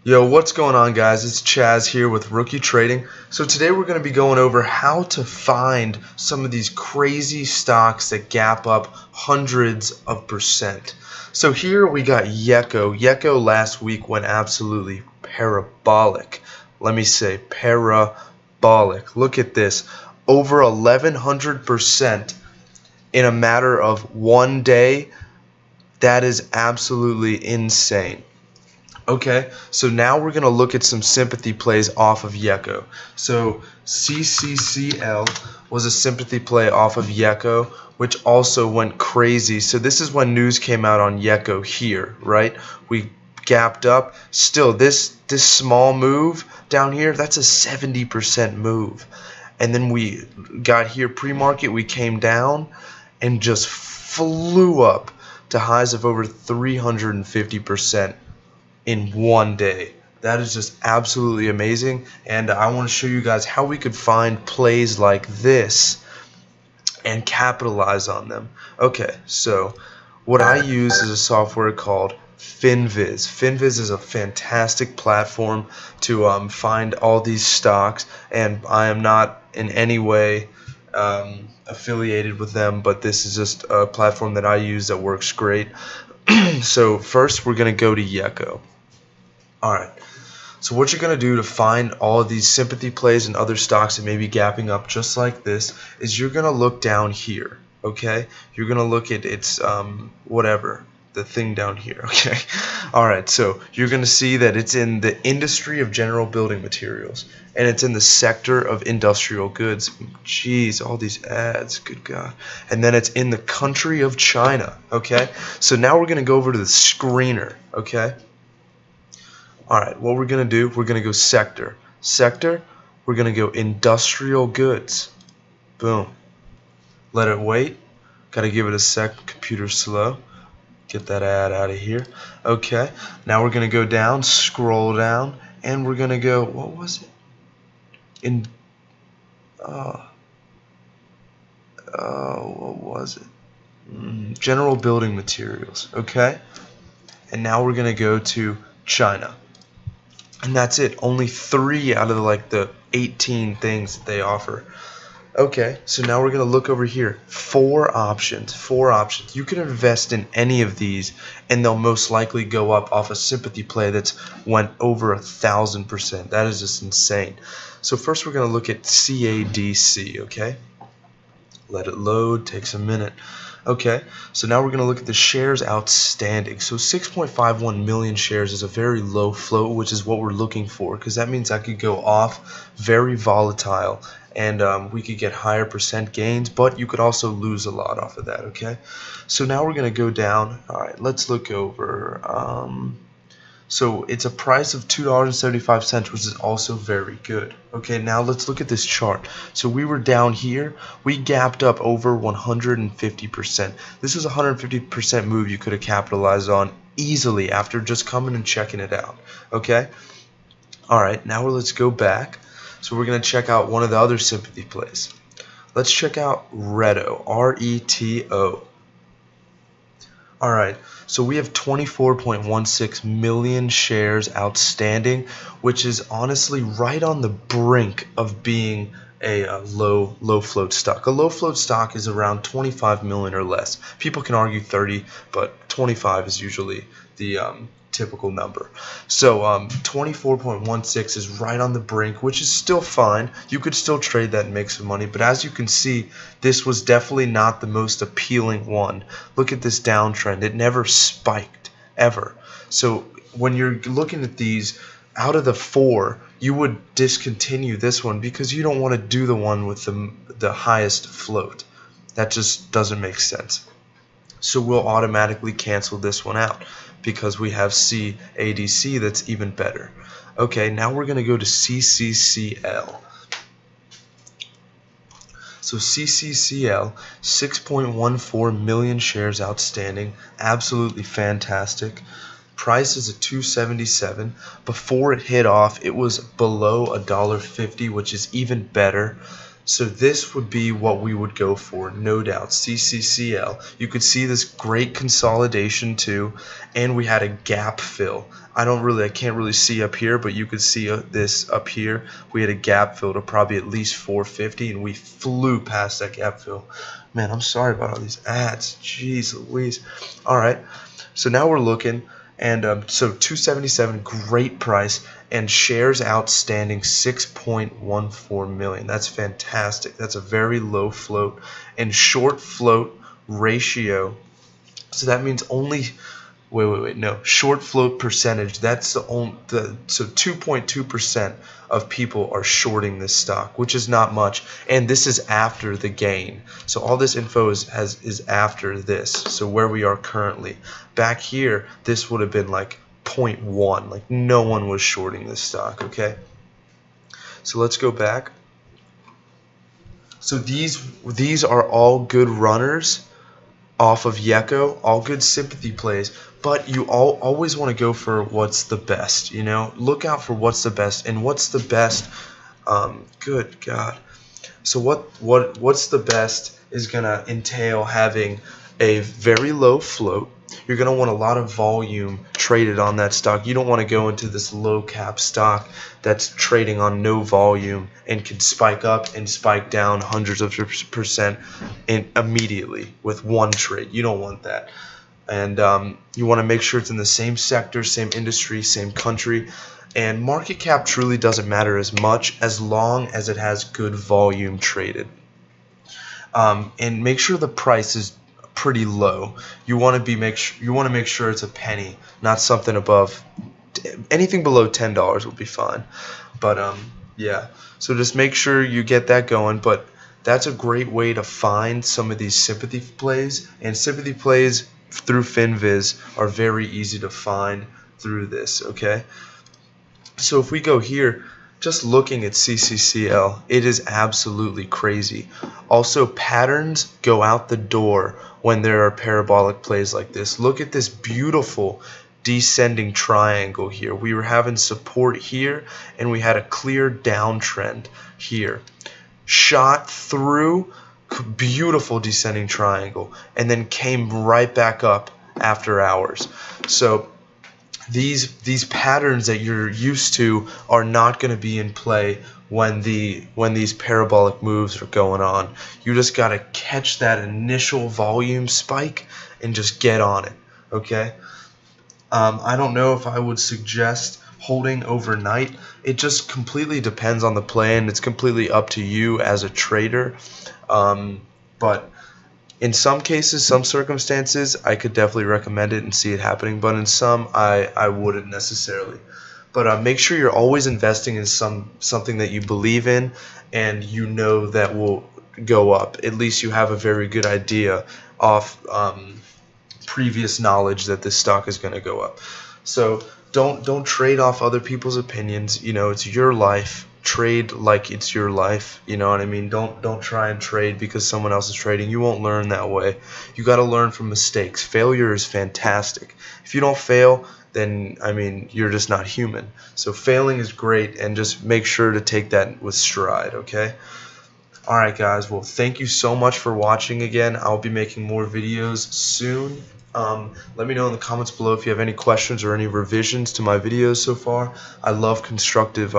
Yo, what's going on, guys? It's Chaz here with Rookie Trading. So today we're going to be going over how to find some of these crazy stocks that gap up hundreds of percent. So here we got Yecco. Yecco last week went absolutely parabolic. Let me say parabolic. Look at this. Over 1100% in a matter of one day. That is absolutely insane. Okay, so now we're going to look at some sympathy plays off of Yecco. So CCCL was a sympathy play off of Yecco, which also went crazy. So this is when news came out on Yecco here, right? We gapped up. Still, this small move down here, that's a 70% move. And then we got here pre-market, we came down and just flew up to highs of over 350%. in one day. That is just absolutely amazing, and I want to show you guys how we could find plays like this and capitalize on them. Okay, so what I use is a software called Finviz. Finviz is a fantastic platform to find all these stocks, and I am not in any way affiliated with them, but this is just a platform that I use that works great. So first we're going to go to Yecco. Alright, so what you're going to do to find all of these sympathy plays and other stocks that may be gapping up just like this is you're going to look down here, okay? You're going to look at its, whatever, the thing down here, okay? Alright, so you're going to see that it's in the industry of general building materials, and it's in the sector of industrial goods. Jeez, all these ads, good God. And then it's in the country of China, okay? So now we're going to go over to the screener, okay? Alright, what we're going to do, we're going to go sector. Sector, we're going to go industrial goods. Boom. Let it wait. Got to give it a sec. Computer's slow. Get that ad out of here. Okay, now we're going to go down, scroll down, and we're going to go, what was it? What was it? General building materials. Okay, and now we're going to go to China. And that's it. Only 3 out of the 18 things that they offer. Okay, so now we're going to look over here. 4 options. 4 options. You can invest in any of these, and they'll most likely go up off a sympathy play that's went over 1,000%. That is just insane. So first we're going to look at CADC, okay? Let it load. Takes a minute. Okay, so now we're going to look at the shares outstanding. So 6.51 million shares is a very low float, which is what we're looking for, because that means I could go off very volatile, and we could get higher percent gains, but you could also lose a lot off of that, okay? So now we're going to go down. All right, let's look over. So it's a price of $2.75, which is also very good. Okay, now let's look at this chart. So we were down here. We gapped up over 150%. This is a 150% move you could have capitalized on easily after just coming and checking it out. Okay? Alright, now let's go back. So we're going to check out one of the other sympathy plays. Let's check out Reto, R-E-T-O. Alright, so we have 24.16 million shares outstanding, which is honestly right on the brink of being a low float stock. A low float stock is around 25 million or less. People can argue 30, but 25 is usually the typical number. So 24.16 is right on the brink, which is still fine. You could still trade that and make some money, but as you can see, this was definitely not the most appealing one. Look at this downtrend. It never spiked ever. So when you're looking at these, out of the 4, you would discontinue this one because you don't want to do the one with the highest float. That just doesn't make sense. So we'll automatically cancel this one out because we have CADC that's even better. Okay, now we're going to go to CCCL. So CCCL, 6.14 million shares outstanding, absolutely fantastic. Price is at $2.77. Before it hit off, it was below $1.50, which is even better. So this would be what we would go for, no doubt, CCCL. You could see this great consolidation too, and we had a gap fill. I can't really see up here, but you could see this up here. We had a gap fill to probably at least 450, and we flew past that gap fill. Man, I'm sorry about all these ads. Jeez Louise. All right, so now we're looking. And so 277, great price, and shares outstanding 6.14 million. That's fantastic. That's a very low float and short float ratio. So that means only short float percentage. That's the only so 2.2% of people are shorting this stock, which is not much, and this is after the gain. So all this info is after this. So where we are currently, back here, this would have been like 0.1. Like no one was shorting this stock. Okay, so let's go back. So these are all good runners off of Yeko, all good sympathy plays, but you always want to go for what's the best, you know? Look out for what's the best, and what's the best, good God. So what's the best is going to entail having a very low float. You're going to want a lot of volume traded on that stock. You don't want to go into this low cap stock that's trading on no volume and can spike up and spike down hundreds of percent immediately with one trade. You don't want that. And you want to make sure it's in the same sector, same industry, same country. And market cap truly doesn't matter as much as long as it has good volume traded. And make sure the price is pretty low. You want to make sure it's a penny, not something above. Anything below $10 will be fine. But yeah, so just make sure you get that going. But that's a great way to find some of these sympathy plays, and sympathy plays through Finviz are very easy to find through this. Okay, so if we go here, just looking at CCCL, it is absolutely crazy. Also, patterns go out the door when there are parabolic plays like this. Look at this beautiful descending triangle here. We were having support here, and we had a clear downtrend here. Shot through, beautiful descending triangle, and then came right back up after hours. So these patterns that you're used to are not going to be in play when these parabolic moves are going on. You just got to catch that initial volume spike and just get on it. Okay, I don't know if I would suggest holding overnight. It just completely depends on the play, and it's completely up to you as a trader. But in some cases, some circumstances, I could definitely recommend it and see it happening, but in some, I wouldn't necessarily. But make sure you're always investing in something that you believe in and you know that will go up. At least you have a very good idea off previous knowledge that this stock is going to go up. So don't trade off other people's opinions. You know, it's your life. Trade like it's your life. You know what I mean? Don't try and trade because someone else is trading. You won't learn that way. You got to learn from mistakes. Failure is fantastic. If you don't fail, then I mean you're just not human. So failing is great, and just make sure to take that with stride. Okay. Alright guys, well thank you so much for watching again. I'll be making more videos soon. Let me know in the comments below if you have any questions or any revisions to my videos so far. I love constructive